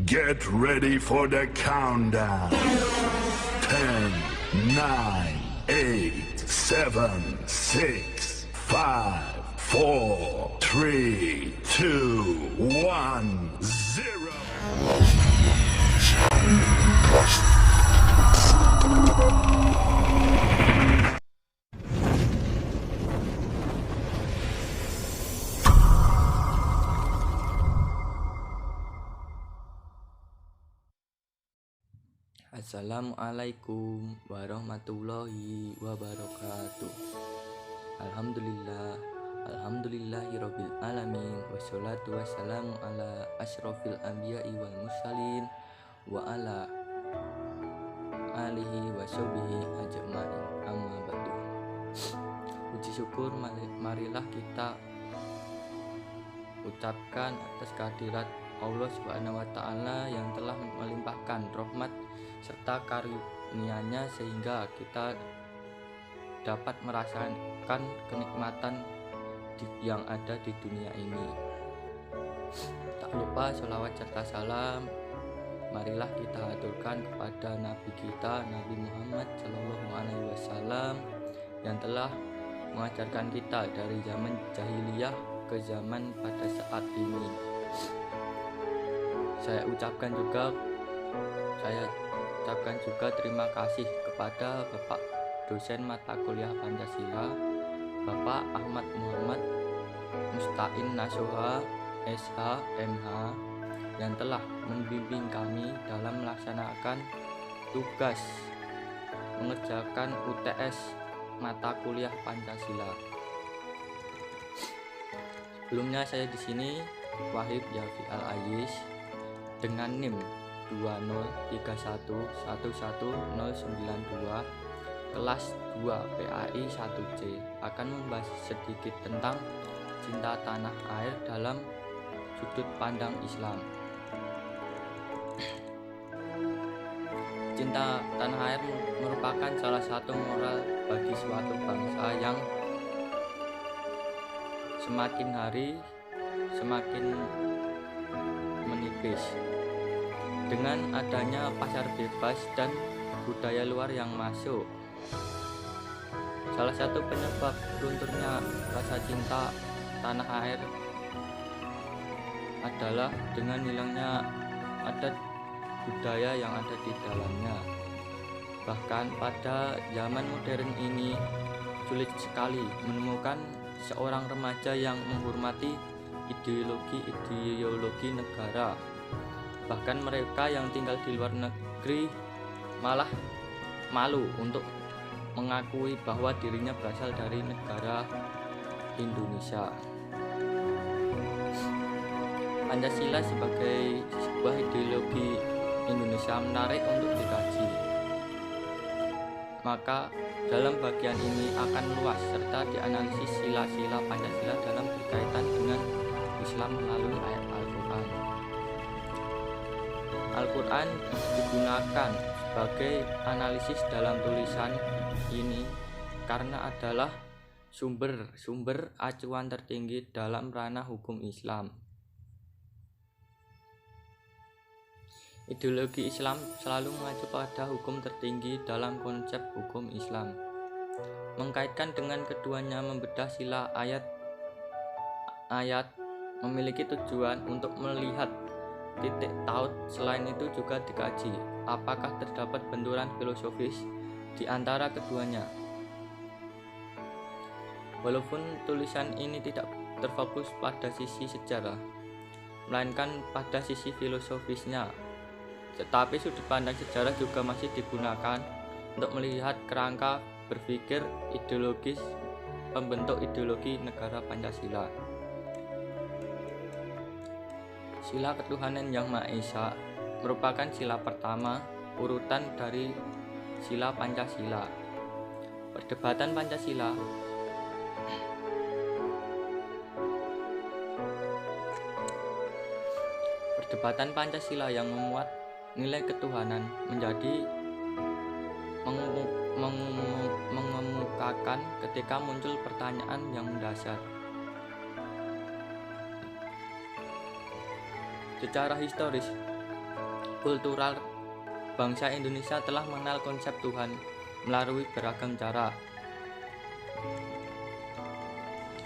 Get ready for the countdown. 10, 9, 8, 7, 6, 5, 4, 3, 2, 1, 0. Assalamualaikum warahmatullahi wabarakatuh. Alhamdulillahirabbil alamin, wassalatu wassalamu ala asyrofil anbiya'i wal mursalin wa ala alihi wa sahbihi ajmain, amma ba'du. Puji syukur marilah kita ucapkan atas kehadirat Allah Subhanahu wa Ta'ala yang telah melimpahkan rahmat serta karunia-Nya sehingga kita dapat merasakan kenikmatan yang ada di dunia ini. Tak lupa sholawat serta salam marilah kita aturkan kepada Nabi kita, Nabi Muhammad SAW, yang telah mengajarkan kita dari zaman jahiliyah ke zaman pada saat ini. Saya ucapkan juga terima kasih kepada Bapak dosen mata kuliah Pancasila, Bapak Ahmad Muhammad Mustain Nasuha SH MH, yang telah membimbing kami dalam melaksanakan tugas mengerjakan UTS mata kuliah Pancasila. Sebelumnya saya di sini Wahib Yafi Al-Ayis dengan NIM 203111092 kelas 2 PAI 1C akan membahas sedikit tentang cinta tanah air dalam sudut pandang Islam. Cinta tanah air merupakan salah satu moral bagi suatu bangsa yang semakin hari semakin menipis. Dengan adanya pasar bebas dan budaya luar yang masuk, salah satu penyebab lunturnya rasa cinta tanah air adalah dengan hilangnya adat budaya yang ada di dalamnya. Bahkan pada zaman modern ini sulit sekali menemukan seorang remaja yang menghormati ideologi negara. Bahkan mereka yang tinggal di luar negeri malah malu untuk mengakui bahwa dirinya berasal dari negara Indonesia. Pancasila sebagai sebuah ideologi Indonesia menarik untuk dikaji. Maka dalam bagian ini akan luas serta dianalisis sila-sila Pancasila dalam berkaitan dengan Islam melalui ayat Al-Quran. Al-Quran digunakan sebagai analisis dalam tulisan ini karena adalah sumber acuan tertinggi dalam ranah hukum Islam. Ideologi Islam selalu mengacu pada hukum tertinggi dalam konsep hukum Islam. Mengkaitkan dengan keduanya, membedah sila ayat memiliki tujuan untuk melihat titik taut. Selain itu juga dikaji apakah terdapat benturan filosofis di antara keduanya. Walaupun tulisan ini tidak terfokus pada sisi sejarah, melainkan pada sisi filosofisnya, tetapi sudut pandang sejarah juga masih digunakan untuk melihat kerangka berpikir ideologis pembentuk ideologi negara Pancasila. Sila ketuhanan Yang Maha Esa merupakan sila pertama urutan dari sila Pancasila. Perdebatan Pancasila yang memuat nilai ketuhanan menjadi mengemukakan ketika muncul pertanyaan yang mendasar. Secara historis, kultural bangsa Indonesia telah mengenal konsep Tuhan melalui beragam cara.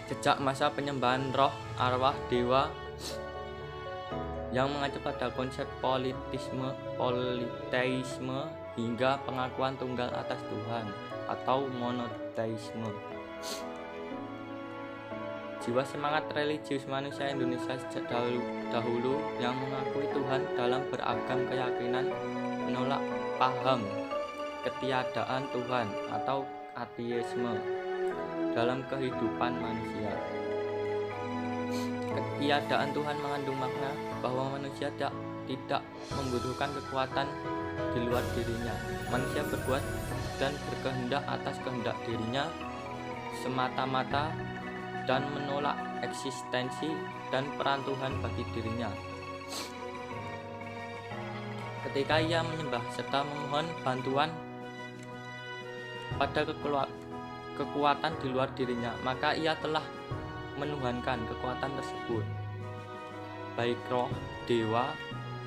Sejak masa penyembahan roh, arwah, dewa yang mengacu pada konsep politeisme hingga pengakuan tunggal atas Tuhan atau monoteisme. Jiwa semangat religius manusia Indonesia sejak dahulu yang mengakui Tuhan dalam beragam keyakinan menolak paham ketiadaan Tuhan atau ateisme dalam kehidupan manusia. Ketiadaan Tuhan mengandung makna bahwa manusia tidak membutuhkan kekuatan di luar dirinya. Manusia berbuat dan berkehendak atas kehendak dirinya semata-mata dan menolak eksistensi dan peran Tuhan bagi dirinya. Ketika ia menyembah serta memohon bantuan pada kekuatan di luar dirinya, maka ia telah menuhankan kekuatan tersebut, baik roh, dewa,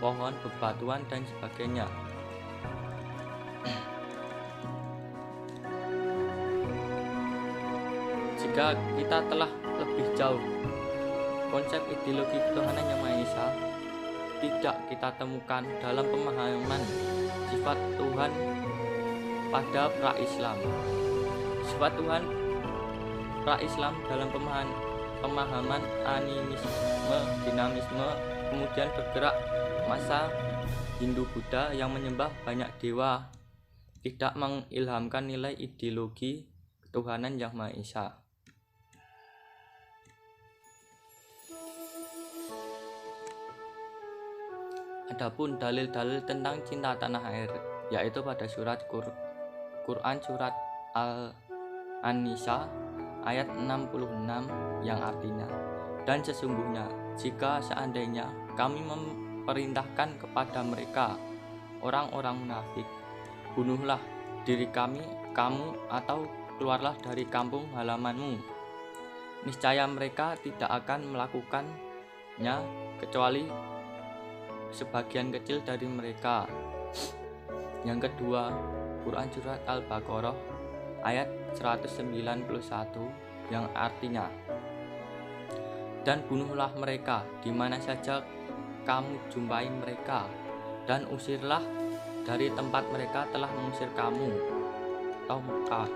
pohon, bebatuan, dan sebagainya. Jika kita telah lebih jauh, konsep ideologi ketuhanan Yang Maha Esa tidak kita temukan dalam pemahaman sifat Tuhan pada pra-Islam. Sifat Tuhan pra-Islam dalam pemahaman animisme, dinamisme, kemudian bergerak masa Hindu-Buddha yang menyembah banyak dewa, tidak mengilhamkan nilai ideologi ketuhanan Yang Maha Esa. Adapun dalil-dalil tentang cinta tanah air, yaitu pada surat Quran surat An-Nisa ayat 66 yang artinya, dan sesungguhnya jika seandainya kami memerintahkan kepada mereka orang-orang munafik, bunuhlah diri kami, kamu, atau keluarlah dari kampung halamanmu, niscaya mereka tidak akan melakukannya kecuali sebagian kecil dari mereka. Yang kedua, Quran surat Al-Baqarah ayat 191 yang artinya, dan bunuhlah mereka di mana saja kamu jumpai mereka, dan usirlah dari tempat mereka telah mengusir kamu atau Mekah,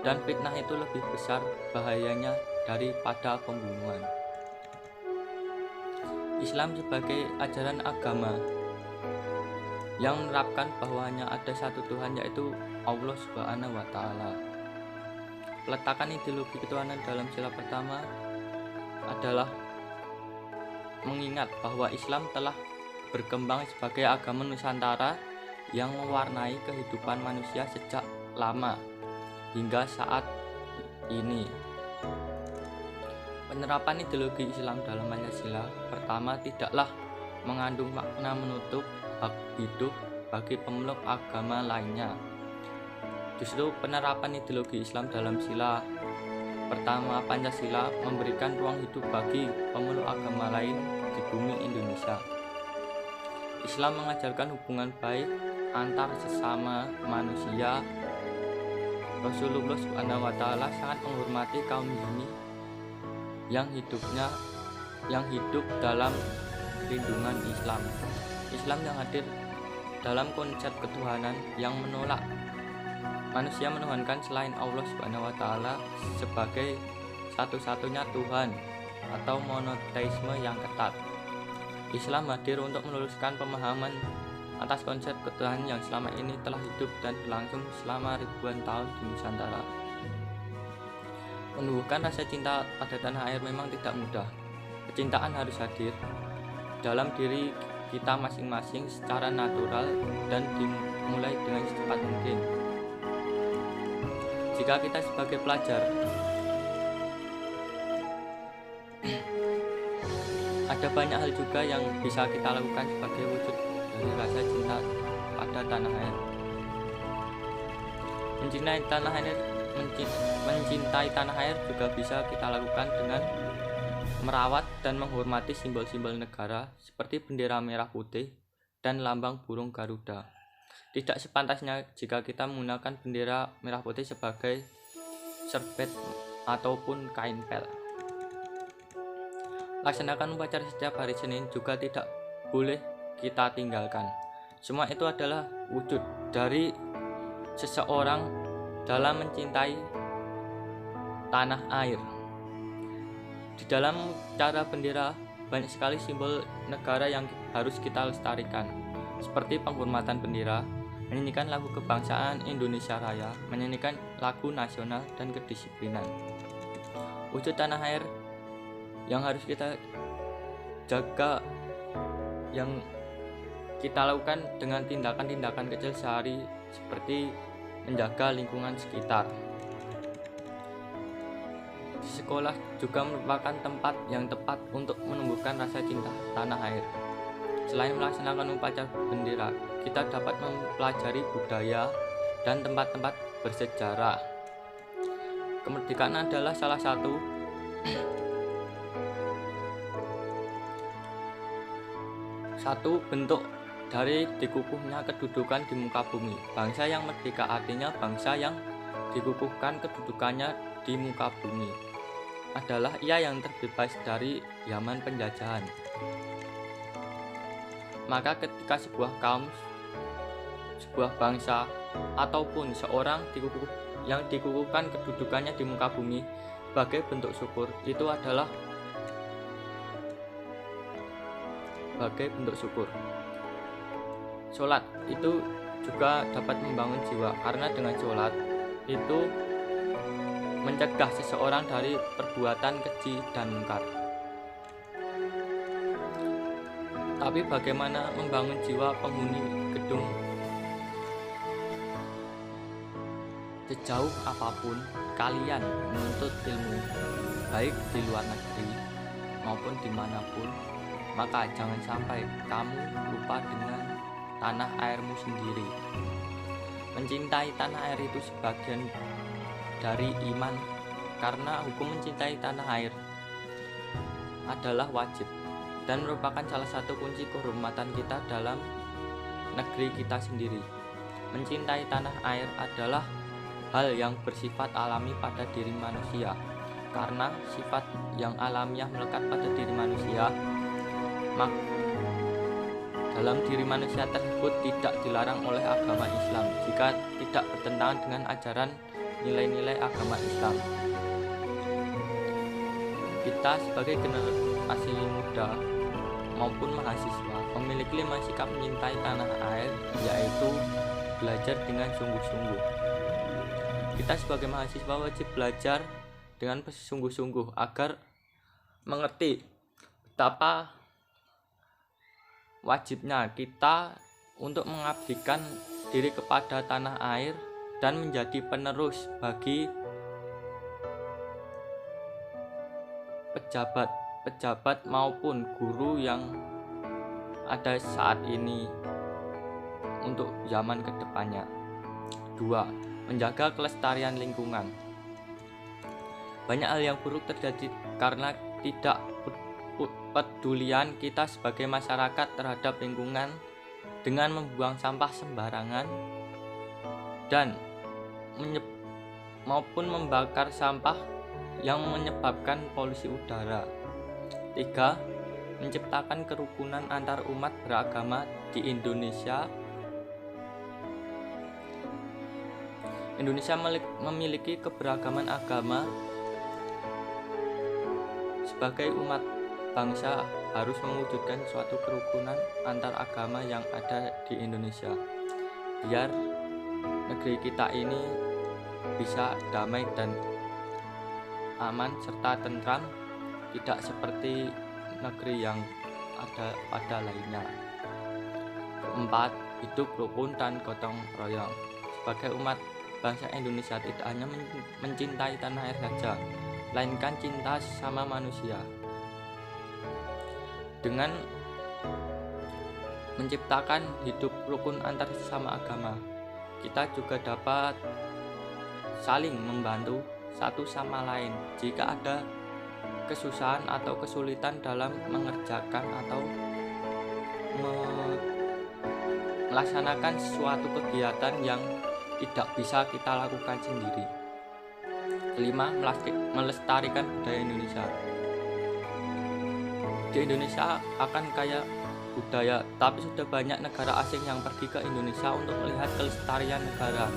dan fitnah itu lebih besar bahayanya daripada pembunuhan. Islam sebagai ajaran agama yang menerapkan bahwa hanya ada satu Tuhan, yaitu Allah Subhanahu wa Ta'ala. Peletakan ideologi ketuhanan dalam sila pertama adalah mengingat bahwa Islam telah berkembang sebagai agama Nusantara yang mewarnai kehidupan manusia sejak lama hingga saat ini. Penerapan ideologi Islam dalam Pancasila pertama tidaklah mengandung makna menutup hak hidup bagi pemeluk agama lainnya. Justru penerapan ideologi Islam dalam sila pertama Pancasila memberikan ruang hidup bagi pemeluk agama lain di bumi Indonesia. Islam mengajarkan hubungan baik antar sesama manusia. Rasulullah SWT sangat menghormati kaum ini yang hidup dalam lindungan Islam. Islam yang hadir dalam konsep ketuhanan yang menolak manusia menuhankan selain Allah Subhanahu wa Ta'ala sebagai satu-satunya Tuhan atau monoteisme yang ketat. Islam hadir untuk meluruskan pemahaman atas konsep ketuhanan yang selama ini telah hidup dan berlangsung selama ribuan tahun di Nusantara. Menumbuhkan rasa cinta pada tanah air memang tidak mudah. Kecintaan harus hadir dalam diri kita masing-masing secara natural dan dimulai dengan secepat mungkin. Jika kita sebagai pelajar ada banyak hal juga yang bisa kita lakukan sebagai wujud dari rasa cinta pada tanah air. Mencintai tanah air juga bisa kita lakukan dengan merawat dan menghormati simbol-simbol negara seperti bendera merah putih dan lambang burung Garuda. Tidak sepantasnya jika kita menggunakan bendera merah putih sebagai serbet ataupun kain pel. Laksanakan upacara setiap hari Senin juga tidak boleh kita tinggalkan. Semua itu adalah wujud dari seseorang dalam mencintai tanah air. Di dalam cara bendera banyak sekali simbol negara yang harus kita lestarikan, seperti penghormatan bendera, menyanyikan lagu kebangsaan Indonesia Raya, menyanyikan lagu nasional, dan kedisiplinan. Wujud tanah air yang harus kita jaga, yang kita lakukan dengan tindakan-tindakan kecil sehari, seperti menjaga lingkungan sekitar. Di sekolah juga merupakan tempat yang tepat untuk menumbuhkan rasa cinta tanah air. Selain melaksanakan upacara bendera, kita dapat mempelajari budaya dan tempat-tempat bersejarah. Kemerdekaan adalah salah satu bentuk dari dikukuhnya kedudukan di muka bumi. Bangsa yang merdeka artinya bangsa yang dikukuhkan kedudukannya di muka bumi. Adalah ia yang terbebas dari zaman penjajahan. Maka ketika sebuah kaum, sebuah bangsa, ataupun seorang yang dikukuhkan kedudukannya di muka bumi sebagai bentuk syukur, itu adalah sebagai bentuk syukur. Sholat itu juga dapat membangun jiwa, karena dengan sholat itu mencegah seseorang dari perbuatan keji dan mungkar. Tapi bagaimana membangun jiwa penghuni gedung? Sejauh apapun kalian menuntut ilmu, baik di luar negeri maupun dimanapun, maka jangan sampai kamu lupa dengan tanah airmu sendiri. Mencintai tanah air itu sebagian dari iman, karena hukum mencintai tanah air adalah wajib dan merupakan salah satu kunci kehormatan kita dalam negeri kita sendiri. Mencintai tanah air adalah hal yang bersifat alami pada diri manusia, karena sifat yang alamiah melekat pada diri manusia, maka dalam diri manusia tersebut tidak dilarang oleh agama Islam jika tidak bertentangan dengan ajaran nilai-nilai agama Islam. Kita sebagai generasi muda maupun mahasiswa memiliki 5 sikap mencintai tanah air, yaitu belajar dengan sungguh-sungguh. Kita sebagai mahasiswa wajib belajar dengan sungguh-sungguh agar mengerti betapa wajibnya kita untuk mengabdikan diri kepada tanah air dan menjadi penerus bagi pejabat maupun guru yang ada saat ini untuk zaman kedepannya. 2. Menjaga kelestarian lingkungan. Banyak hal yang buruk terjadi karena tidak pedulian kita sebagai masyarakat terhadap lingkungan dengan membuang sampah sembarangan dan maupun membakar sampah yang menyebabkan polusi udara. 3. Menciptakan kerukunan antar umat beragama di Indonesia. Indonesia memiliki keberagaman agama. Sebagai umat bangsa harus mewujudkan suatu kerukunan antar agama yang ada di Indonesia, biar negeri kita ini bisa damai dan aman serta tentram, tidak seperti negeri yang ada pada lainnya. 4. Hidup rukun dan gotong royong. Sebagai umat bangsa Indonesia tidak hanya mencintai tanah air saja, melainkan cinta sama manusia. Dengan menciptakan hidup rukun antar sesama agama, kita juga dapat saling membantu satu sama lain jika ada kesusahan atau kesulitan dalam mengerjakan atau melaksanakan suatu kegiatan yang tidak bisa kita lakukan sendiri. Kelima, melestarikan budaya Indonesia. Di Indonesia akan kaya budaya, tapi sudah banyak negara asing yang pergi ke Indonesia untuk melihat kelestarian negara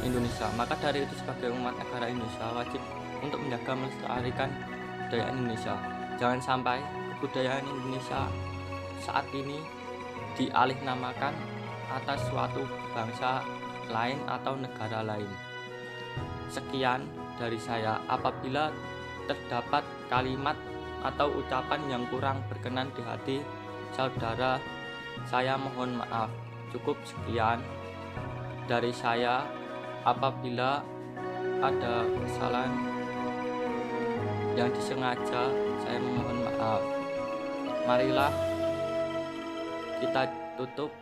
Indonesia. Maka dari itu sebagai umat negara Indonesia wajib untuk menjaga melestarikan budaya Indonesia. Jangan sampai kebudayaan Indonesia saat ini dialihnamakan atas suatu bangsa lain atau negara lain. Sekian dari saya. Apabila terdapat kalimat atau ucapan yang kurang berkenan di hati saudara, saya mohon maaf. Cukup sekian dari saya. Apabila ada kesalahan yang disengaja, saya mohon maaf. Marilah kita tutup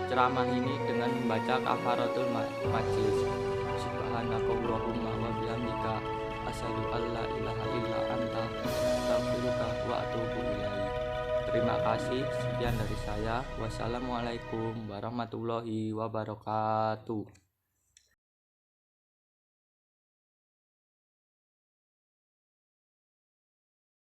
ceramah ini dengan membaca kafaratul majlis. Subhanakallahumma wa bihamdika asyhadu an la ilaha illa anta astaghfiruka wa atubu ilaik. Terima kasih. Sekian dari saya. Wassalamualaikum warahmatullahi wabarakatuh.